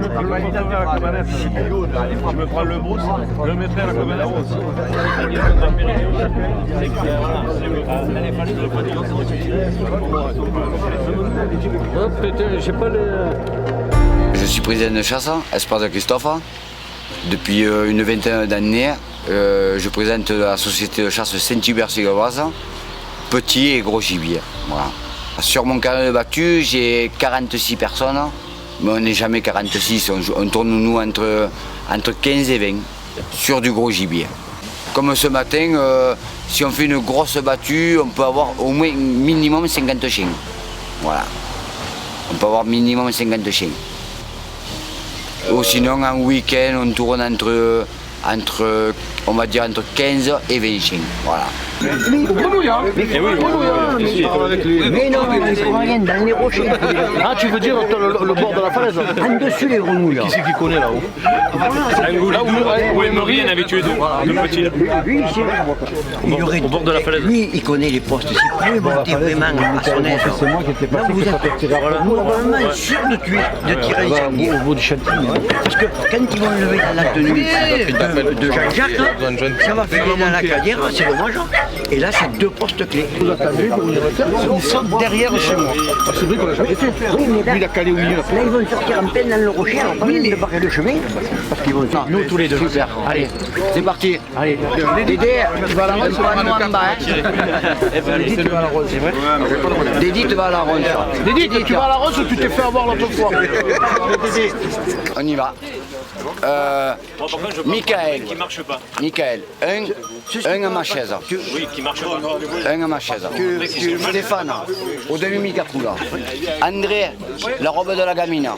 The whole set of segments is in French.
Je me prends le brousse, je le mettrai à la cabanette. Je suis président de chasse, Espace de Christophe. Depuis une vingtaine d'années, je présente la société de chasse Saint-Hubert-Ségovoise, petit et gros gibier. Voilà. Sur mon carnet de battu, j'ai 46 personnes, mais on n'est jamais 46, on tourne nous entre 15 et 20 sur du gros gibier. Comme ce matin, si on fait une grosse battue, on peut avoir au moins minimum 50 chiens. Voilà. On peut avoir minimum 50 chiens. Ou sinon, en week-end, on tourne on va dire entre 15 et 20 chiens. Voilà. Mais non, mais c'est rien dans les rochers. Ah, tu veux dire le bord de la falaise? En dessus les grenouilles. Qui c'est qui connaît là-haut? Là où Emery en avait tué deux petits. Lui, il aurait au bord de la falaise. Lui, il connaît les postes. S'il pouvait monter vraiment à son aise. C'est moi qui étais Là, passé, vous qui êtes normalement sûr de tirer les sangliers. au bout du chantier. Parce que quand ils vont lever la tenue de Jean-Jacques, ça va filer dans la cadière, c'est dommage. Et là, c'est deux postes clés. Ils sont derrière chez moi. C'est vrai qu'on l'a jamais fait. Oui, mais là, Lui, il a calé au milieu. là, ils vont sortir en pleine dans le rocher, alors pas de barrer le chemin. Parce qu'ils vont sortir. Nous tous les deux. Super. Allez, c'est parti. Allez. Dédé, tu vas à la ronde, pas nous en bas. Dédé, tu vas à la ronde, c'est vrai. Dédé, tu vas à la ronde. Dédé, tu vas à la rose ou tu t'es fait avoir l'autre fois? On y va. Michael. Qui marche pas. Michael, un à ma chaise. Oui, qui marche pas. Un à ma chaise. Stéphane, au demi-micacou là. André, la robe de la gamine.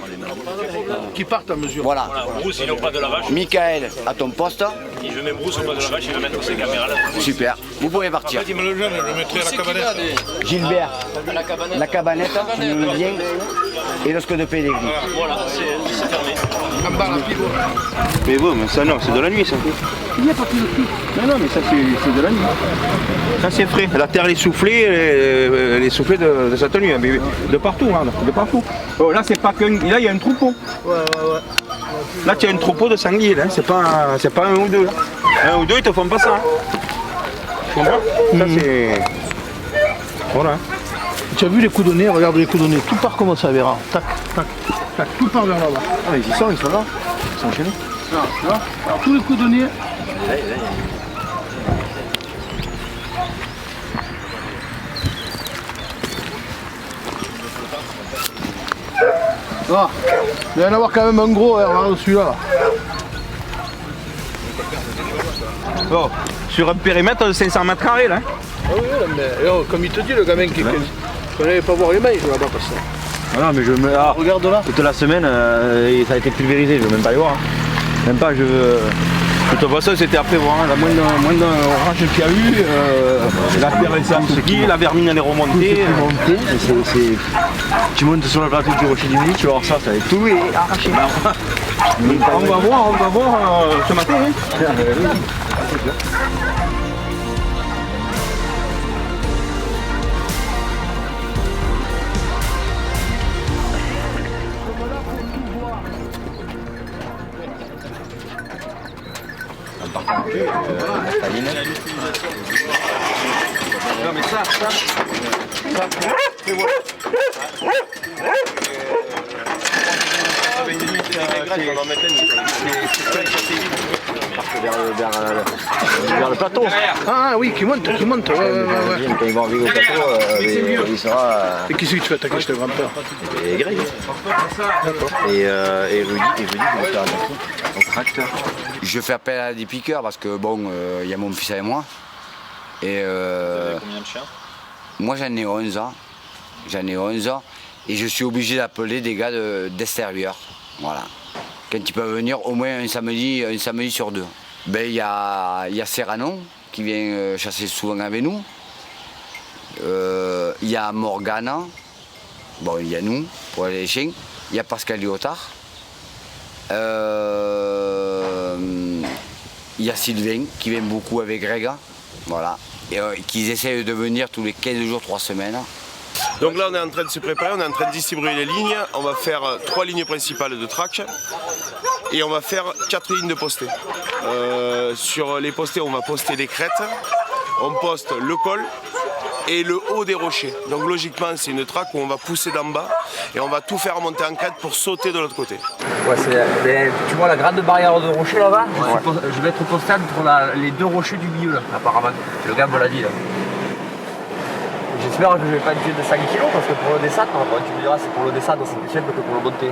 Qui partent à mesure. Voilà. Bruce, ils n'ont pas de la vache. Michael, à ton poste. Et je mets Bruce au pas de la vache, il va mettre ses caméras là. Super. Vous pouvez partir. Il me le jeune, je le mettrai à la cabanette. Gilbert, la cabanette, tu nous le viens. Et le sco de Pellegrini. Voilà, c'est fermé. Mais bon, mais ça non, c'est de la nuit ça. Il n'y a pas plus de prix. Non, mais ça c'est de la nuit. Ça c'est frais. La terre elle est soufflée, elle est soufflée de sa tenue, hein, mais de partout, hein, de partout. Oh, là c'est pas qu'un. Là il y a un troupeau. Ouais. Là tu as un troupeau de sangliers, là. C'est pas un ou deux. Là. Un ou deux ils te font pas ça. Hein. Tu comprends? Ça c'est. Voilà. Tu as vu les coups de nez? Regarde les coups de nez. Tout part comme ça, Vera. Tac, tac, tac. Tout part vers là-bas. Ah, ils sont là. Ils sont enchaînés. Tu vois? Alors tous les coups de nez. Ah, il va y en avoir quand même un gros celui-là. Là. Bon, sur un périmètre de 500 mètres carrés là. Hein. Ah oui, mais comme il te dit, le gamin qui n'allait pas voir les mailles là-bas parce que. Voilà, mais je me. Ah, Regarde là. toute la semaine, ça a été pulvérisé, je veux même pas les voir. Hein. Même pas, je veux. De toute façon, c'était à prévoir. Hein. La moindre orage qu'il y a eu, la terre elle s'est enseiglie, la vermine elle est remontée. Tu montes sur le plateau du Rocher du Midi, tu vas voir ça, tout est arraché. On va voir ce matin. Hein. Non mais ça. Vers le plateau. Ah oui, qui monte. Ouais. Quand ils vont arriver au plateau, il sera. Et qui c'est que tu vas attaquer chez le grand-père? Et Greg. Et Rudy, il veut faire attention au tracteur. Je fais appel à des piqueurs parce que bon, il y a mon fils avec moi. Et Vous avez combien de chiens? moi j'en ai 11 ans. Et je suis obligé d'appeler des gars d'extérieur. Voilà. Quand ils peuvent venir au moins un samedi sur deux. Ben, il y a Serrano qui vient chasser souvent avec nous. Il y a Morgana. Bon, il y a nous pour les chiens. Il y a Pascal Lyotard. Il y a Sylvain qui vient beaucoup avec Greg. Voilà. Et qu'ils essayent de venir tous les 15 jours, 3 semaines. Donc là on est en train de se préparer, on est en train de distribuer les lignes. On va faire 3 lignes principales de track et on va faire 4 lignes de postés. Sur les postés on va poster les crêtes, on poste le col et le haut des rochers. Donc logiquement c'est une track où on va pousser d'en bas et on va tout faire monter en crête pour sauter de l'autre côté. Ouais, tu vois la grande barrière de rochers là-bas, je vais être posté entre les 2 rochers du milieu là, apparemment. Le gars me l'a dit là. J'espère que je vais pas être de 5 kg parce que pour le descendre, tu me diras c'est pour le descendre c'est plus simple que pour le monter.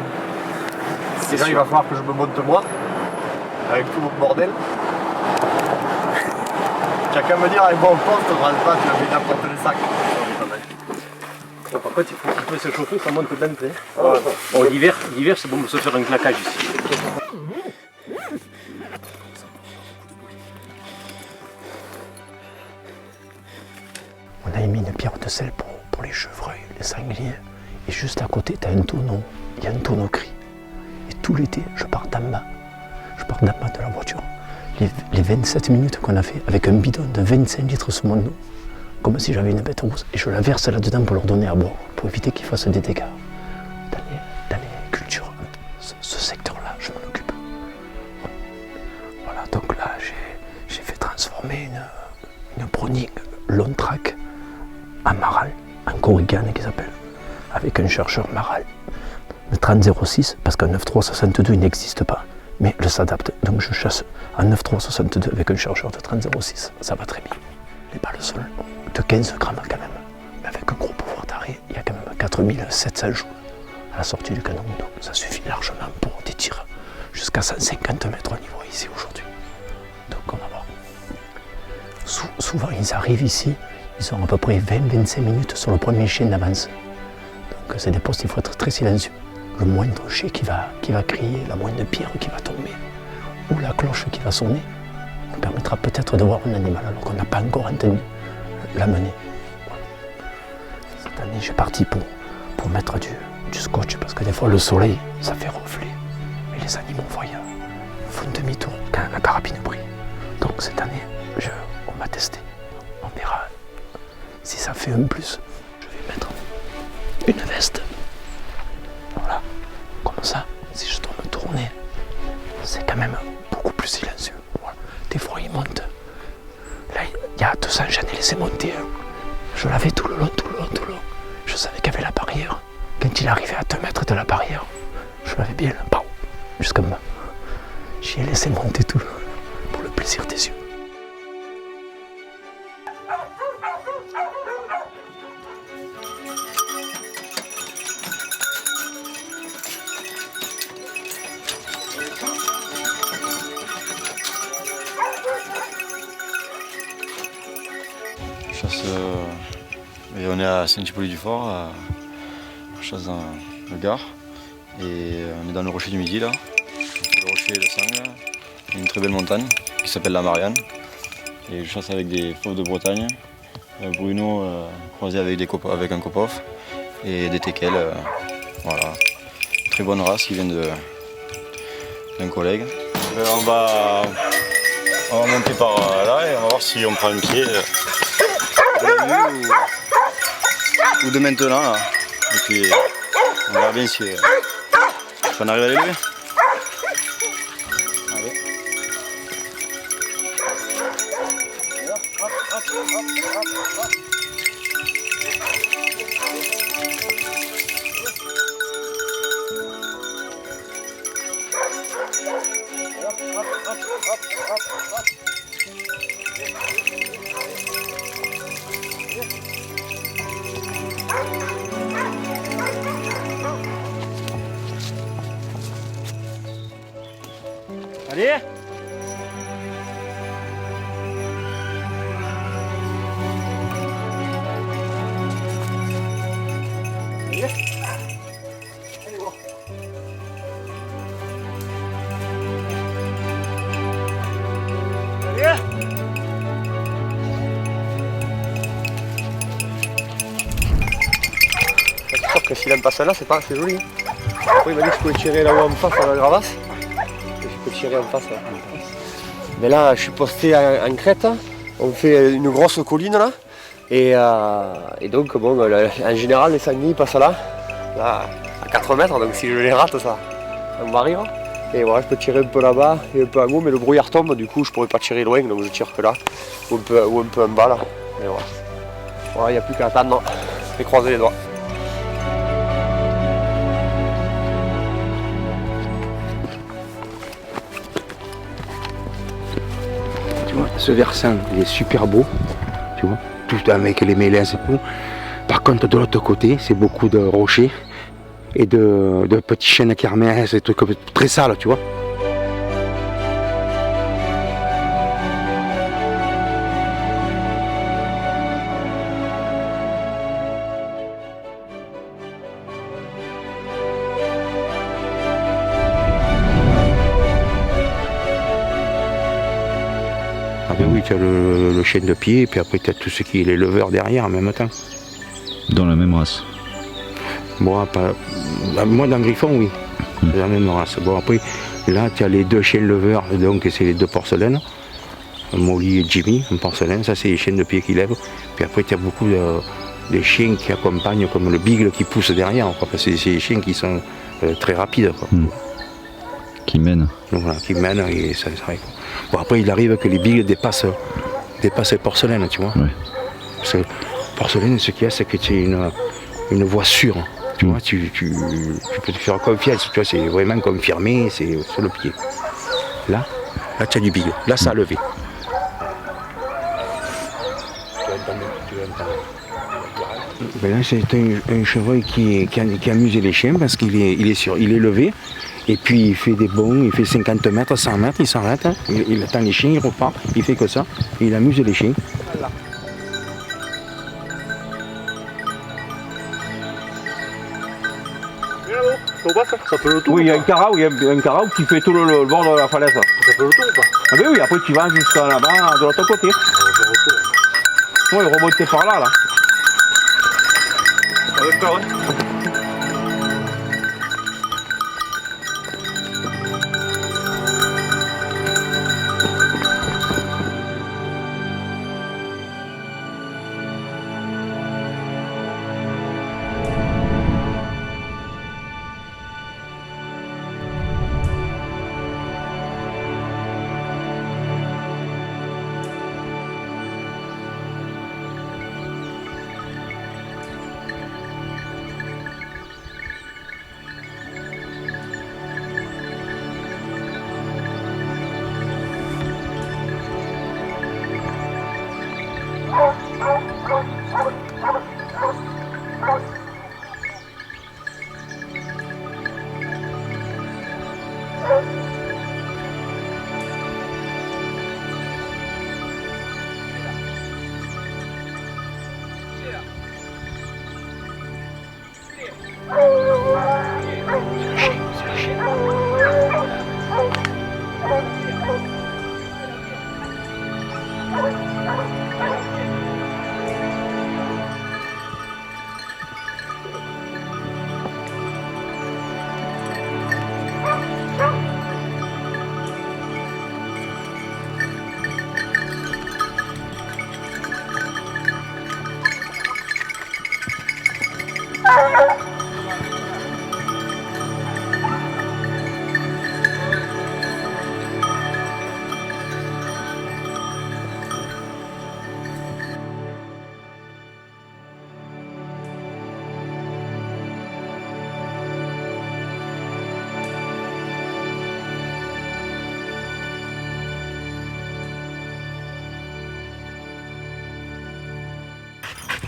Déjà il va falloir que je me monte moi, avec tout mon bordel. Tu as qu'à me dire avec bon poste, on va pas, tu vas venir porter les sacs. Par contre, il faut se chauffer, ça monte d'entrée. Bon, l'hiver, c'est bon de se faire un claquage ici. On a mis une pierre de sel pour les chevreuils, les sangliers. Et juste à côté, tu as un tonneau. Il y a un tonneau gris. Et tout l'été, je pars d'en bas. Je pars d'en bas de la voiture. Les 27 minutes qu'on a fait avec un bidon de 25 litres sous mon dos, comme si j'avais une bête rousse, et je la verse là-dedans pour leur donner à boire, pour éviter qu'ils fassent des dégâts. Dans les cultures, ce secteur-là, je m'en occupe. Voilà, donc là, j'ai fait transformer une Browning long track en Maral, en Korigane qui s'appelle, avec un chargeur Maral de 30-06, parce qu'un 9.362 il n'existe pas, mais il s'adapte. Donc je chasse en 9.362 avec un chargeur de 30-06, ça va très bien. Les balles sont de 15 grammes quand même, mais avec un gros pouvoir d'arrêt, il y a quand même 4700 joules à la sortie du canon, donc ça suffit largement pour des tirs jusqu'à 150 mètres au niveau ici aujourd'hui. Donc on va voir. Souvent ils arrivent ici, ils ont à peu près 20-25 minutes sur le premier chien d'avance. Donc c'est des postes, il faut être très silencieux. Le moindre chien qui va crier, la moindre pierre qui va tomber, ou la cloche qui va sonner, nous permettra peut-être de voir un animal alors qu'on n'a pas encore entendu la mener. Cette année, j'ai parti pour mettre du scotch parce que des fois le soleil, ça fait reflet. Mais les animaux voyants font demi-tour quand la carabine brille. Donc cette année, on va tester. On verra si ça fait un plus. Je vais mettre une veste. Voilà, comme ça, si je dois me tourner, c'est quand même beaucoup plus silencieux. Voilà. Des fois, il monte. Là, il y a 200, j'en ai laissé monter. Je l'avais tout le long. Je savais qu'il y avait la barrière. Quand il arrivait à 2 mètres de la barrière, je l'avais bien là, jusqu'en bas. J'y ai laissé monter tout pour le plaisir des yeux. Et on est à Saint-Hippolyte-du-Fort, on chasse dans le Gard, et on est dans le rocher du Midi là. C'est le rocher de Sangle, une très belle montagne qui s'appelle la Marianne. Et je chasse avec des fauves de Bretagne, Bruno croisé avec un copof et des teckels. Voilà, très bonne race qui vient d'un collègue. On va monter par là et on va voir si on prend un pied. Ou de maintenant là. Et puis on verra bien si on arrive à les lever. Allez. Allez! C'est sûr que s'il aime pas celle-là, c'est joli. Après, il m'a dit que je pouvais tirer là-haut en face à la gravasse. Et je peux tirer en face. Là. Mais là, je suis posté en crête. On fait une grosse colline là. Et donc, bon, en général, les sangliers passent là, à 4 mètres, donc si je les rate, ça va rire. Et voilà, je peux tirer un peu là-bas et un peu en haut, mais le brouillard tombe, du coup, je pourrais pas tirer loin, donc je tire que là, ou un peu en bas, là. Et voilà. Voilà, il n'y a plus qu'à attendre et croiser les doigts. Tu vois, ce versant, il est super beau, tu vois, tout avec les mélins et tout. Par contre, de l'autre côté, c'est beaucoup de rochers et de petits chênes kermès et trucs très sales, tu vois. Ah ben oui, tu as le chêne de pied, et puis après tu as tout ce qui est les leveurs derrière en même temps. Dans la même race. Moi, moi dans Griffon, oui, c'est la même race. Bon, après, là, tu as les deux chiens leveurs, donc c'est les deux porcelaines, Molly et Jimmy, en porcelaine, ça c'est les chiens de pied qui lèvent. Puis après, tu as beaucoup de chiens qui accompagnent, comme le beagle qui pousse derrière, quoi, parce que c'est des chiens qui sont très rapides. Quoi. Qui mènent. Donc, voilà, qui mènent et ça arrive. Bon, après, il arrive que les beagles dépassent les porcelaines, tu vois. Ouais. Parce que porcelaine, ce qu'il y a, c'est que tu as une voix sûre. Tu vois, tu peux te faire confiance, tu vois, c'est vraiment confirmé, c'est sur le pied. Là, tu as du beagle. Là, ça a levé. Ben là, c'est un chevreuil qui amuse les chiens parce qu'il est levé. Et puis il fait des bonds, il fait 50 mètres, 100 mètres, il s'arrête, hein. Il attend les chiens, il repart, il fait que ça, et il amuse les chiens. Ça fait le tour. Oui, il y a un carreau, qui fait tout le bord de la falaise. Ça fait le tour ou pas? Ah ben oui, après tu vas jusqu'à là-bas, de l'autre côté. Oui, remonter par là. D'accord, hein.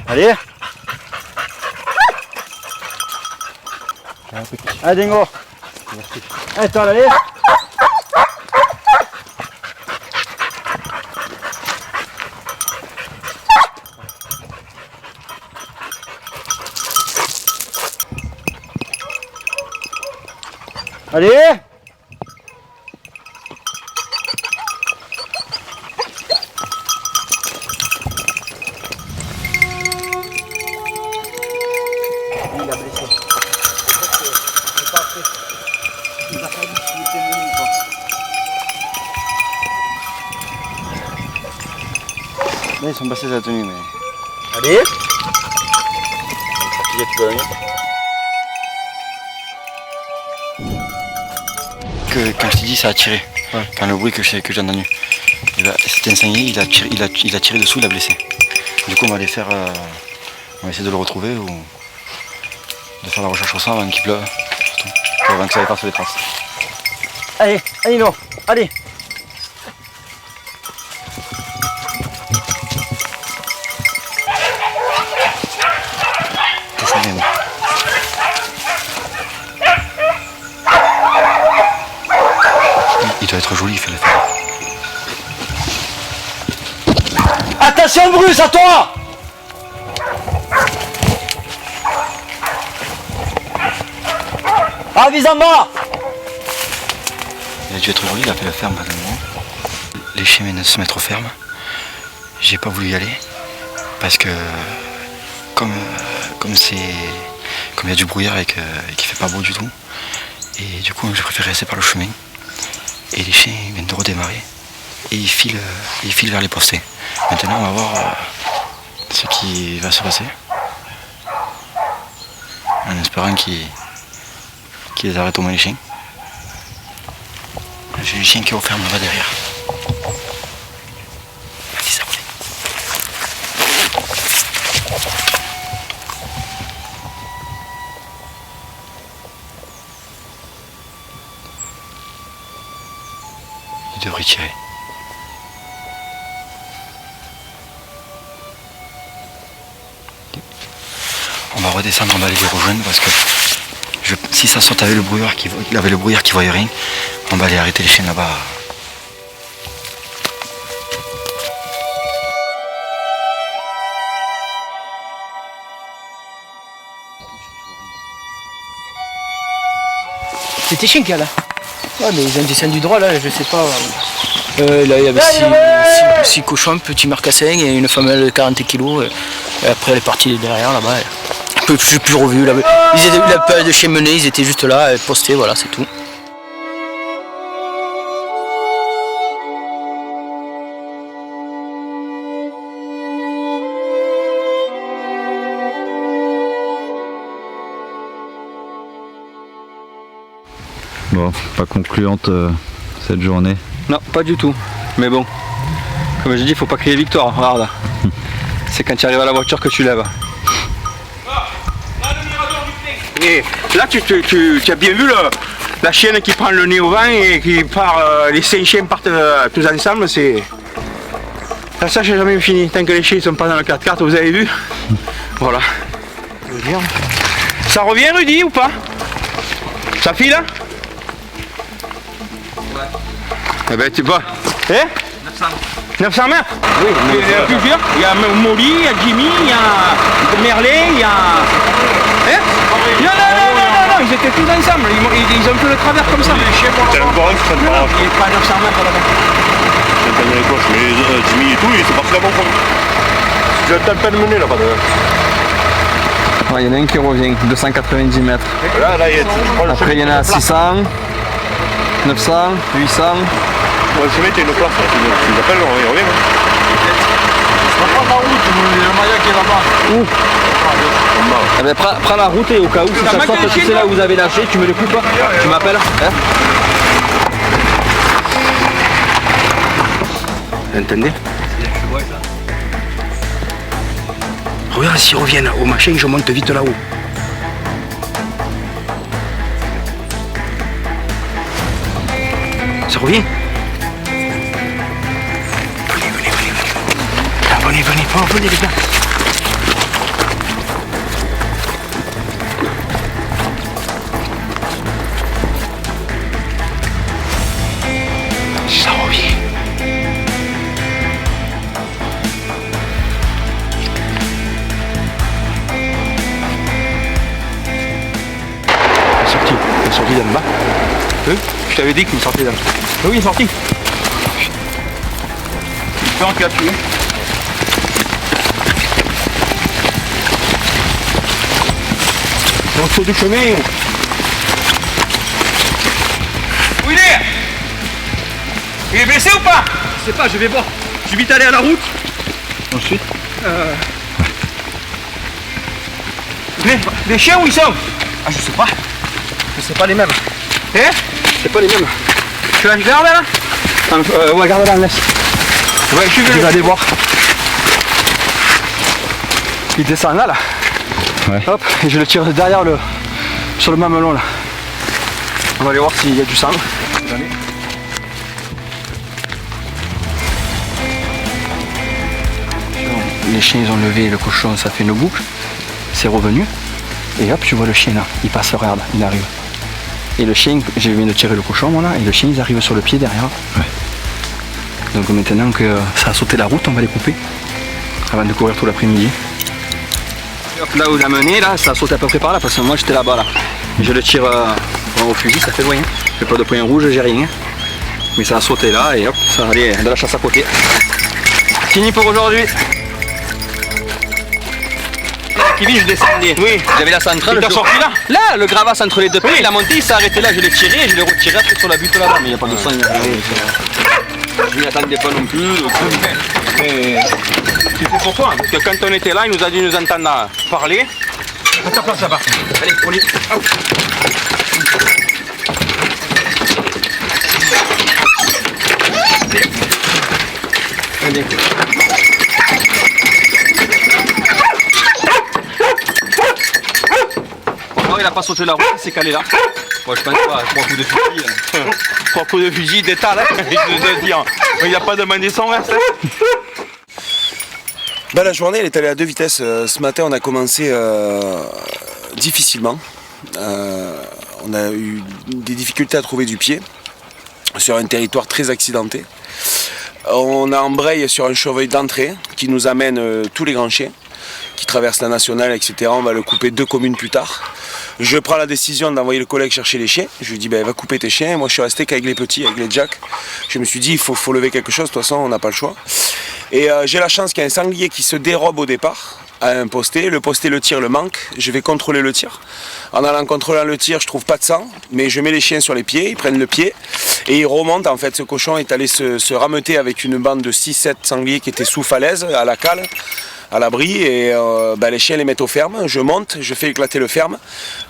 Allez. Allez, Dingo. Allez, toi, allez. Allez. Là, ils sont passés à la tenue, mais Allez. Quand je t'ai dit ça a tiré, quand le bruit que j'ai entendu, cet incendié il a tiré dessous, il a blessé. Du coup on va aller faire, on va essayer de le retrouver ou de faire la recherche au sang avant qu'il pleuve, surtout, avant que ça efface les traces. Allez, allez non, allez. Il doit être joli, il fait la fête. Attention Bruce, à toi! Ah, vise en bas! Il a dû être joli, il a fait la ferme pendant un moment. Les chiens viennent de se mettre aux fermes. J'ai pas voulu y aller parce que comme il y a du brouillard et qu'il fait pas beau du tout, et du coup j'ai préféré rester par le chemin. Et les chiens viennent de redémarrer et ils filent vers les postés. Maintenant on va voir ce qui va se passer. En espérant qu'ils les arrêtent au moins les chiens. J'ai les chiens qui referment là-bas derrière. Vas-y, ça roule. Il devrait tirer. On va redescendre, on va aller les rejoindre parce que si ça saute avec le brouillard qui voyait rien, on va aller arrêter les chiens là-bas. C'est tes chiens qu'il y a là? Ouais, mais ils ont descendu droit là, je sais pas. Là il y avait 6 cochons, un petit marcassin et une femelle de 40 kg. Et après elle est partie derrière là-bas. Je n'ai plus revu. Ils étaient la période de chien mené, ils étaient juste là, postés, voilà, c'est tout. Bon, pas concluante cette journée. Non, pas du tout. Mais bon, comme j'ai dit, il faut pas crier victoire. Regarde, c'est quand tu arrives à la voiture que tu lèves. Et là, tu as bien vu la chienne qui prend le nez au vent et qui part, les 5 chiens partent tous ensemble. C'est ça, j'ai jamais fini. Tant que les chiens ne sont pas dans le 4x4, vous avez vu. Voilà. Ça revient, Rudy, ou pas? Ça file? Eh ben, tu vois. 900 mètres? Oui, il y a plusieurs. Il y a Molly, il y a Jimmy, il y a Merlet, il y a. Non, ils étaient tous ensemble. Ils ont fait le travers comme ça. T'as encore un qui traîne par là. Il est pas à 900 mètres là-bas. J'entends les cloches, mais Jimmy et tout, il s'est parti là-bas. Tu as pas de mener là-bas. Il y en a un qui revient, 290 mètres. Là, il y a, après, il y en a 600, 900, 800. Ouais, ce mec, il y a une place, tu nous appelles, on revient. On va prendre la route, le maillot qui est là-bas. Où? Eh ben, prends la route et au cas où, si ça sort, tu sais là où vous avez lâché, tu me le coupes, tu m'appelles. Vous entendez? Regarde s'ils reviennent au machin, je monte vite là-haut. Ça revient? Venez les gars. Ça revient. Il est sorti d'en bas. Je t'avais dit qu'il sortait d'en bas. Oui, il est sorti. Tu rentres là-dessus. On saute du chemin. Où il est? Il est blessé ou pas? Je sais pas, je vais voir. Je vais vite aller à la route. Ensuite Les chiens, où ils sont? Ah, je sais pas. C'est pas les mêmes. Hein? C'est pas les mêmes. Tu vas le garder là? Ouais, garde là, laisse. Ouais, Je vais aller voir. Il descend là. Ouais. Hop, et je le tire derrière sur le mamelon là. On va aller voir s'il y a du sang. Les chiens ils ont levé le cochon, ça fait une boucle. C'est revenu. Et hop, tu vois le chien là. Il passe, regarde, il arrive. Et le chien, je viens de tirer le cochon moi là, et le chien ils arrivent sur le pied derrière. Ouais. Donc maintenant que ça a sauté la route, on va les couper. Avant de courir tout l'après-midi. Là où il a mené, là, ça a sauté à peu près par là, parce que moi j'étais là-bas là. Je le tire au fusil, ça fait loin. J'ai pas de point rouge, j'ai rien. Mais ça a sauté là et hop, ça allait de la chasse à côté. Fini pour aujourd'hui. Kevin, je descendais. Oui. J'avais la centrale. Tu t'es sorti là? Là, le gravasse entre les deux pieds, il a monté, il s'est arrêté là, je l'ai tiré et je l'ai retiré après sur la butte là-bas. Mais il n'y a pas de sang, il n'y a rien. Je m'y attendais pas non plus. C'était pour toi, parce que quand on était là, il nous a dit nous entendre parler. À ta place là-bas. Allez, on y. Allez. Non, il a pas sauté la route, il s'est calé là. Moi je pense pas, 3 coups de fusil. 3 coups de fusil d'état là, je te dire. Il n'a pas demandé son reste. La journée elle est allée à 2 vitesses. Ce matin on a commencé difficilement. On a eu des difficultés à trouver du pied sur un territoire très accidenté. On a embrayé sur un chevreuil d'entrée qui nous amène tous les grands chiens qui traversent la nationale, etc. On va le couper 2 communes plus tard. Je prends la décision d'envoyer le collègue chercher les chiens. Je lui dis va couper tes chiens. Moi je suis resté qu'avec les petits, avec les jacks. Je me suis dit il faut lever quelque chose, de toute façon on n'a pas le choix. Et j'ai la chance qu'il y ait un sanglier qui se dérobe au départ à un posté. Le posté, le tir le manque. Je vais contrôler le tir. En allant contrôler le tir, je trouve pas de sang, mais je mets les chiens sur les pieds, ils prennent le pied et ils remontent. En fait, ce cochon est allé se rameuter avec une bande de 6-7 sangliers qui étaient sous falaise, à la cale, à l'abri, et les chiens les mettent au ferme. Je monte, je fais éclater le ferme.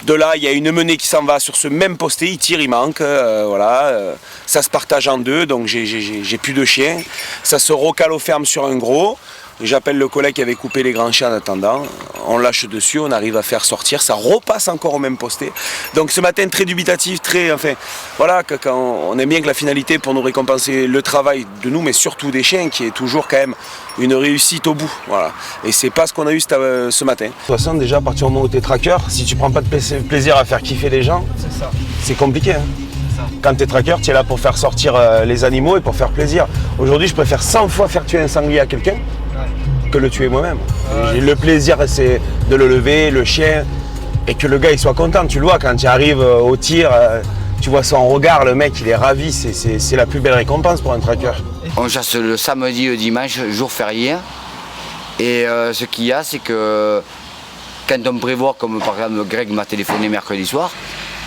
De là, il y a une menée qui s'en va sur ce même posté, il tire, il manque, ça se partage en 2, donc j'ai plus de chiens. Ça se recale au ferme sur un gros. J'appelle le collègue qui avait coupé les grands chiens en attendant. On lâche dessus, on arrive à faire sortir. Ça repasse encore au même posté. Donc ce matin, très dubitatif, quand on aime bien que la finalité pour nous récompenser le travail de nous, mais surtout des chiens, qui est toujours quand même une réussite au bout. Voilà. Et c'est pas ce qu'on a eu ce matin. De toute façon, déjà, à partir du moment où tu es tracker, si tu prends pas de plaisir à faire kiffer les gens, c'est compliqué. Quand tu es tracker, tu es là pour faire sortir les animaux et pour faire plaisir. Aujourd'hui, je préfère 100 fois faire tuer un sanglier à quelqu'un que le tuer moi-même. Le plaisir, c'est de le lever, le chien, et que le gars il soit content. Tu le vois quand tu arrives au tir, tu vois son regard, le mec il est ravi, c'est la plus belle récompense pour un tracker. On chasse le samedi et le dimanche, jour férié. Et ce qu'il y a, c'est que quand on prévoit, comme par exemple Greg m'a téléphoné mercredi soir,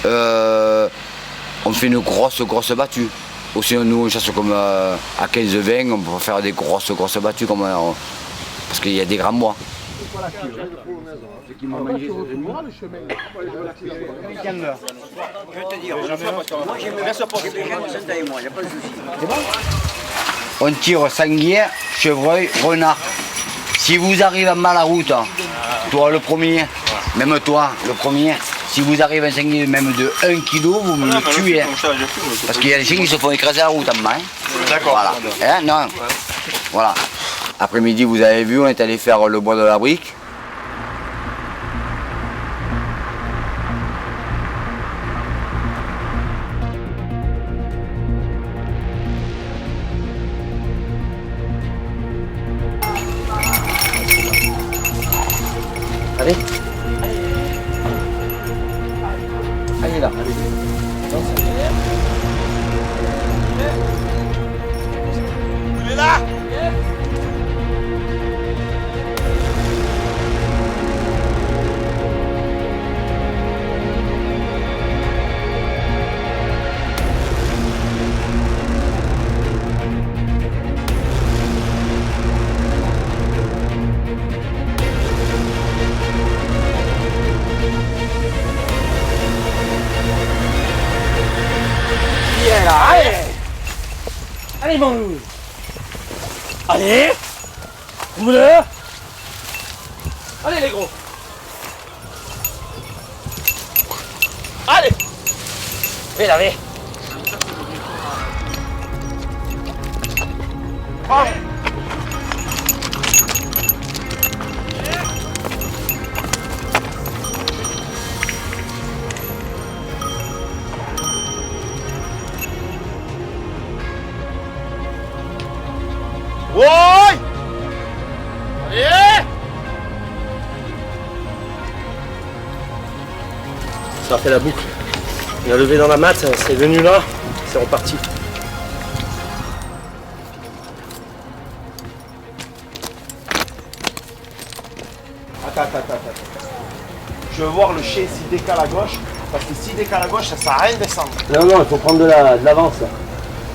on fait une grosse battue. Ou sinon nous on chasse comme à 15-20, on peut faire des grosses battues comme parce qu'il y a des grands mois. On tire sanglier, chevreuil, renard. Si vous arrivez mal à la route, toi le premier, même toi le premier, si vous arrivez à un sanglier même de 1 kg, vous me le tuez. Parce qu'il y a des chiens qui se font écraser la route en main. D'accord. Voilà. Non. Voilà. Après-midi, vous avez vu, on est allé faire le bois de la brique. Allez. Allez là. Il est là. Allez, mon loup. Allez. Trouve-le. Allez, les gros. Allez. Viens là, viens. Ouais. Allez. Ça a fait la boucle. On a levé dans la matte, c'est venu là, c'est reparti. Attends. Je veux voir le chien s'il décale à gauche, parce que s'il décale à gauche, ça sert à rien de descendre. Non, il faut prendre de l'avance là.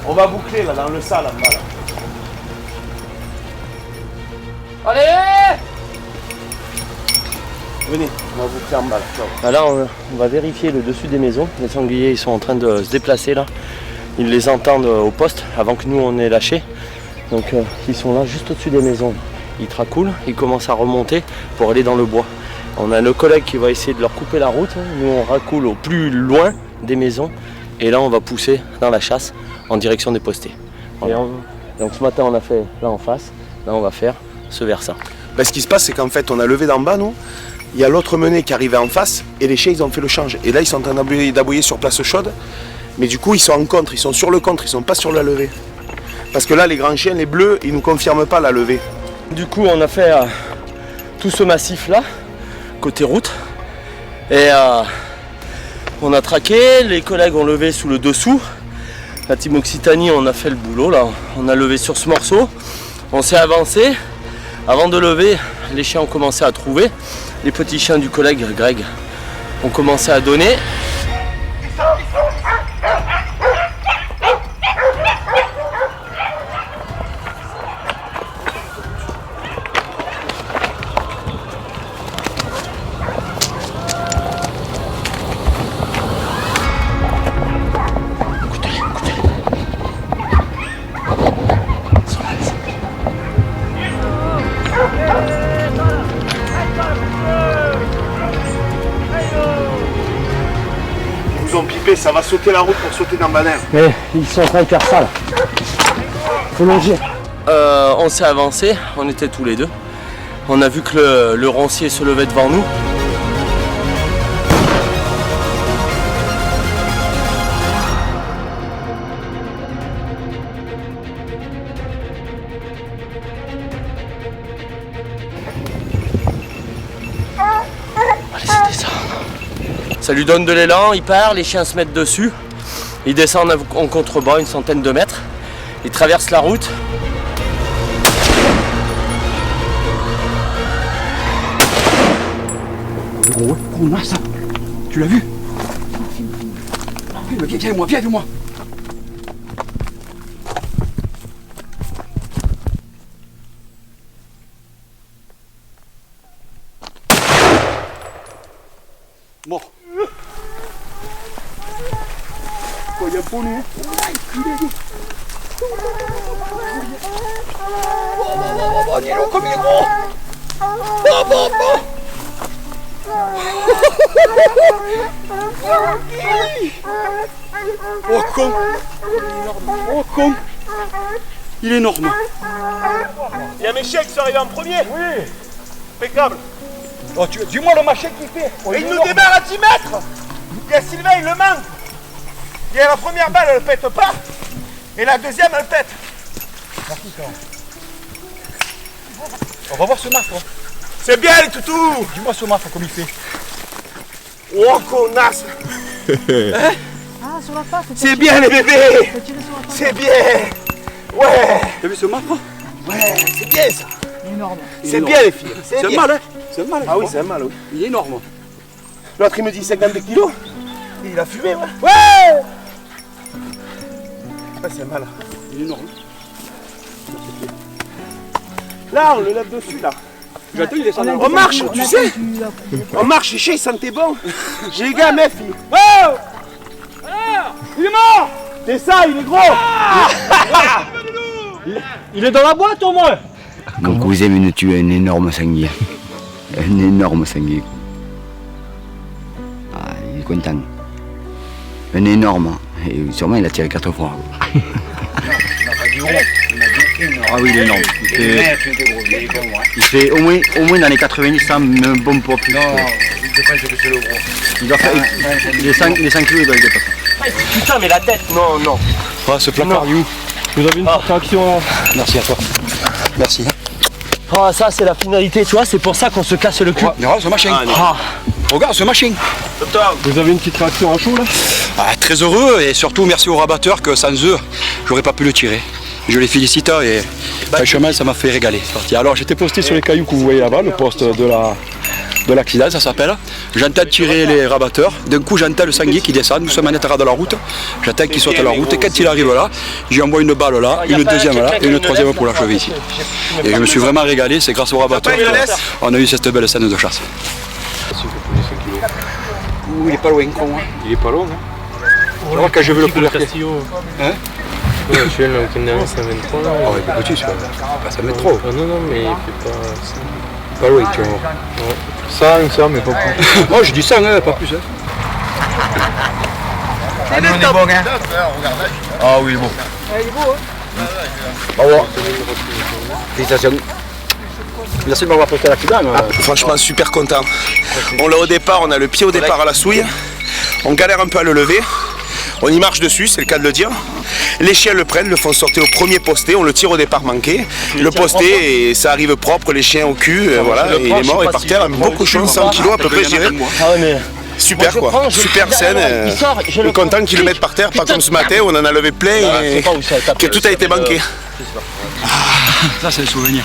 On va boucler là, dans le sale, en bas là. Allez. Venez, on va boucler en bas là. Là, on va vérifier le dessus des maisons. Les sangliers, ils sont en train de se déplacer là. Ils les entendent au poste avant que nous on ait lâché. Donc ils sont là juste au-dessus des maisons. Ils tracoulent, ils commencent à remonter pour aller dans le bois. On a nos collègues qui vont essayer de leur couper la route. Nous on racoule au plus loin des maisons. Et là on va pousser dans la chasse en direction des postés. Voilà. Donc ce matin on a fait là en face. Là on va faire ce versant. Ben, ce qui se passe, c'est qu'en fait, on a levé d'en bas, nous. Il y a l'autre mené qui arrivait en face et les chiens, ils ont fait le change. Et là, ils sont en train d'aboyer sur place chaude. Mais du coup, ils sont en contre, ils sont sur le contre, ils sont pas sur la levée. Parce que là, les grands chiens, les bleus, ils nous confirment pas la levée. Du coup, on a fait tout ce massif là, côté route. Et on a traqué, les collègues ont levé sous le dessous. La team Occitanie, on a fait le boulot là. On a levé sur ce morceau. On s'est avancé. Avant de lever, les chiens ont commencé à trouver. Les petits chiens du collègue Greg ont commencé à donner. Ils ont pipé, ça va sauter la route pour sauter dans Banin. Mais ils sont en train de faire ça là. Faut longer. On s'est avancé, on était tous les deux. On a vu que le roncier se levait devant nous. Ça lui donne de l'élan, il part, les chiens se mettent dessus. Ils descendent en contrebas une centaine de mètres. Ils traversent la route. Gros nasse, tu l'as vu? Viens avec moi. Mort. Quoi, il y a pour lui, hein? Bon, dis-le comme il est gros! Bon. Oh con! Oh con! Il est énorme! Il y a mes chiens qui sont arrivés en premier. Oui! Impeccable. Oh, dis-moi le machin qu'il fait! Oh, Et il nous démarre à 10 mètres. Il y a Sylvain, il le manque. Il y a la première balle, elle pète pas. Et la deuxième, elle pète. On va voir ce mafre. C'est bien les toutous. Dis-moi ce mafre comme il fait. Oh connasse. Ah, sur la face. C'est bien les bébés. C'est bien. Ouais. T'as vu ce mafre? Ouais, c'est bien ça. Énorme. C'est bien les filles. C'est un bien. mâle, hein? C'est un mâle. Ah oui, c'est un mâle, oui. Il est énorme. L'autre, il me dit 52 kilos. Et il a fumé, ouais. Ouais. Ah, c'est un mâle. Il est énorme. Là, on le lève dessus, là. On marche, tu sais. On marche, les chiens, ils sentaient bon. J'ai les gars, meuf. Oh. Il est mort. C'est ça, il est gros. Il est dans la boîte au moins. Mon cousin vient de tuer un énorme sanglier. Un énorme sanglier. Ah, il est content. Un énorme. Et sûrement il a tiré 4 fois. Ah oui, il est énorme. Il fait au moins dans les 90 cents, mais un bon poids plus. Il doit faire. Les 5 kilos, il doit le dépasser. Putain, mais la tête, non. Ah, ce placard, you. Vous avez une réaction là. Merci à toi. Merci. Oh, ça, c'est la finalité, tu vois, c'est pour ça qu'on se casse le cul. Regarde ce machin. Regarde ce machin. Vous avez une petite réaction à chaud là? Très heureux et surtout merci aux rabatteurs que sans eux, j'aurais pas pu le tirer. Je les félicite et franchement ça m'a fait régaler. Alors j'étais posté sur les cailloux que vous voyez là-bas, le poste de l'accident ça s'appelle. J'entends tirer les rabatteurs, d'un coup j'entends le sanglier qui descend, nous sommes en état de la route, j'attends qu'il saute à la route et quand il arrive là, j'y envoie une balle là, une deuxième là et une troisième pour l'achever ici. Et je me suis vraiment régalé, c'est grâce aux rabatteurs qu'on a eu cette belle scène de chasse. Il est pas loin, con. Il est pas loin. Alors quand je veux le couler. Hein? Ouais, je suis là, on connaît un 123. Ah ouais, pas petit, celui-là. Ça met trop. Non, mais il fait pas ça. Pas loin, tu vois. Ouais. 100, mais pas plus. Moi, je dis 100, hein, pas plus. Hein. Ah, on est bon, hein. Ah oui, il est bon. Il est beau, hein. Bravo. Félicitations. Merci de m'avoir posté l'accident. Franchement, super content. On l'a au départ, on a le pied au départ à la souille. On galère un peu à le lever. On y marche dessus, c'est le cas de le dire. Les chiens le prennent, le font sortir au premier posté, on le tire au départ manqué. Le posté, et ça arrive propre, les chiens au cul, voilà, et il est mort et par terre, un beau cochon, 100 kilos à peu près, je dirais. Super quoi, super scène. Je suis content qu'ils le mettent par terre, pas comme ce matin où on en a levé plein et que tout a été manqué. Ça, c'est le souvenir.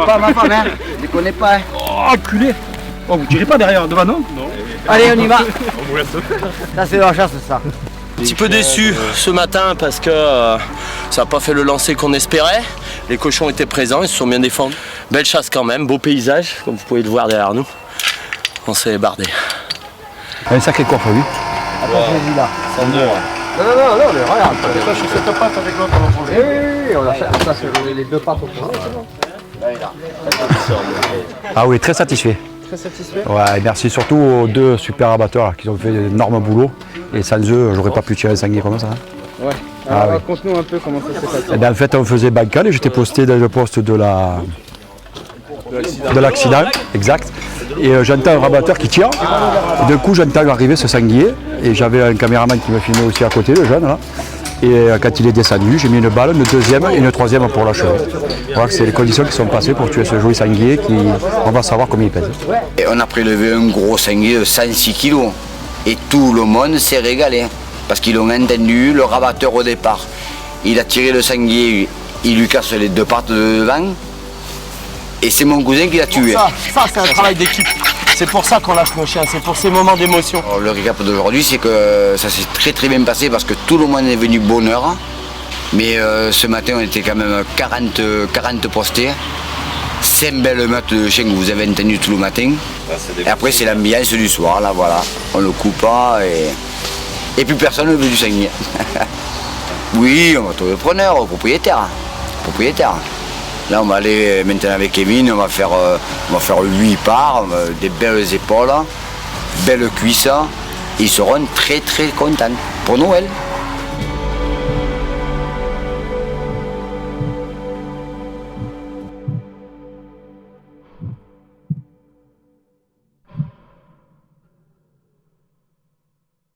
Pas ma femme, hein. Je ne connais pas. Hein. Oh, enculé. Oh, vous tirez pas derrière, devant, non? Non. Allez, on y va. Ça, c'est la chasse, ça. Un petit peu déçu ce matin parce que ça n'a pas fait le lancer qu'on espérait. Les cochons étaient présents, ils se sont bien défendus. Belle chasse quand même, beau paysage, comme vous pouvez le voir derrière nous. On s'est bardé. Un sacré coffre, lui. Attends, je l'ai dit là. Non, mais regarde. Ça, je suis cette patte avec l'autre, on va prendre. Oui, on l'a fait. Ça, c'est les deux pattes au fond. Ah oui, très satisfait. Très satisfait. Ouais, merci surtout aux deux super abatteurs là, qui ont fait d'énormes boulot. Et sans eux, j'aurais pas pu tirer un sanglier comme ça. Hein. Ouais. Alors, raconte-nous un peu comment ça s'est passé. Eh bien, en fait, on faisait bancal et j'étais posté dans le poste de l'accident, exact. Et j'entends un rabatteur qui tire. Et d'un coup, j'entends arriver ce sanglier. Et j'avais un caméraman qui me filmait aussi à côté, le jeune là. Et quand il est descendu, j'ai mis une balle, une deuxième et une troisième pour l'achever. Voilà, c'est les conditions qui sont passées pour tuer ce joli sanglier qui, on va savoir combien il pèse. Et on a prélevé un gros sanglier de 106 kg. Et tout le monde s'est régalé. Parce qu'ils l'ont entendu, le rabatteur au départ. Il a tiré le sanglier, il lui casse les deux pattes de devant. Et c'est mon cousin qui l'a tué. Ça c'est un travail d'équipe. C'est pour ça qu'on lâche nos chiens, c'est pour ces moments d'émotion. Le récap d'aujourd'hui, c'est que ça s'est très bien passé parce que tout le monde est venu bonne heure. Mais ce matin, on était quand même 40 postés. 5 belles meutes de chiens que vous avez entendues tout le matin. Et après, c'est l'ambiance du soir, là, voilà. On le coupe pas et plus personne ne veut du sanglier. Oui, on va trouver le preneur, propriétaire. Là, on va aller maintenant avec Kevin, on va faire 8 parts, des belles épaules, belles cuisses. Ils seront très contents pour Noël.